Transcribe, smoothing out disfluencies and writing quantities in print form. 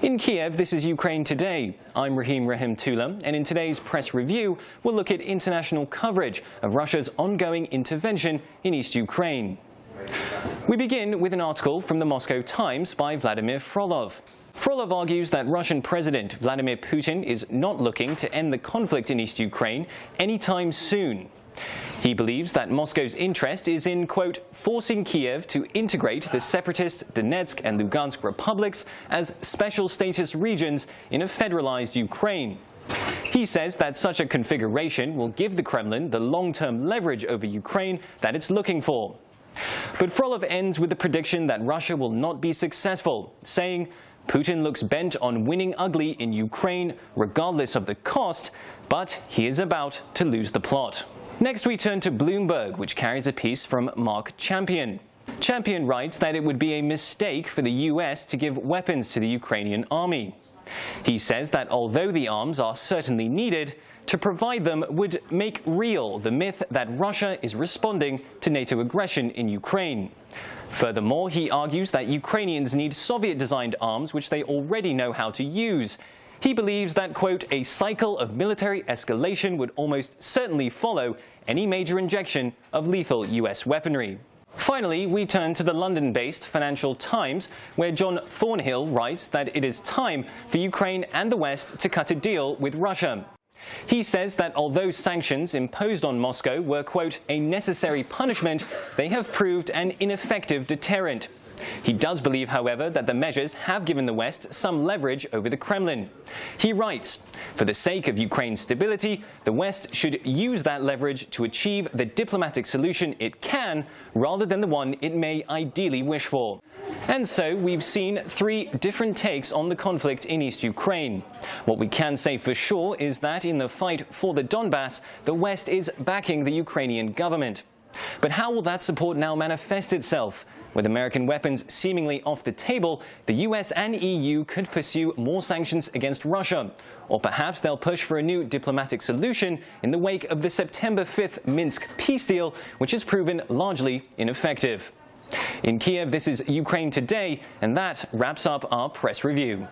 In Kiev, this is Ukraine Today. I'm Rahim Rahemtulla, and in today's press review, we'll look at international coverage of Russia's ongoing intervention in East Ukraine. We begin with an article from the Moscow Times by Vladimir Frolov. Frolov argues that Russian President Vladimir Putin is not looking to end the conflict in East Ukraine anytime soon. He believes that Moscow's interest is in, quote, forcing Kiev to integrate the separatist Donetsk and Lugansk republics as special status regions in a federalized Ukraine. He says that such a configuration will give the Kremlin the long-term leverage over Ukraine that it's looking for. But Frolov ends with the prediction that Russia will not be successful, saying, Putin looks bent on winning ugly in Ukraine regardless of the cost, but he is about to lose the plot. Next, we turn to Bloomberg, which carries a piece from Mark Champion. Champion writes that it would be a mistake for the US to give weapons to the Ukrainian army. He says that although the arms are certainly needed, to provide them would make real the myth that Russia is responding to NATO aggression in Ukraine. Furthermore, he argues that Ukrainians need Soviet-designed arms which they already know how to use. He believes that, quote, a cycle of military escalation would almost certainly follow any major injection of lethal US weaponry. Finally, we turn to the London-based Financial Times, where John Thornhill writes that it is time for Ukraine and the West to cut a deal with Russia. He says that although sanctions imposed on Moscow were, quote, a necessary punishment, they have proved an ineffective deterrent. He does believe, however, that the measures have given the West some leverage over the Kremlin. He writes, for the sake of Ukraine's stability, the West should use that leverage to achieve the diplomatic solution it can, rather than the one it may ideally wish for. And so we've seen three different takes on the conflict in East Ukraine. What we can say for sure is that in the fight for the Donbass, the West is backing the Ukrainian government. But how will that support now manifest itself? With American weapons seemingly off the table, the US and EU could pursue more sanctions against Russia. Or perhaps they'll push for a new diplomatic solution in the wake of the September 5th Minsk peace deal, which has proven largely ineffective. In Kiev, this is Ukraine Today, and that wraps up our press review.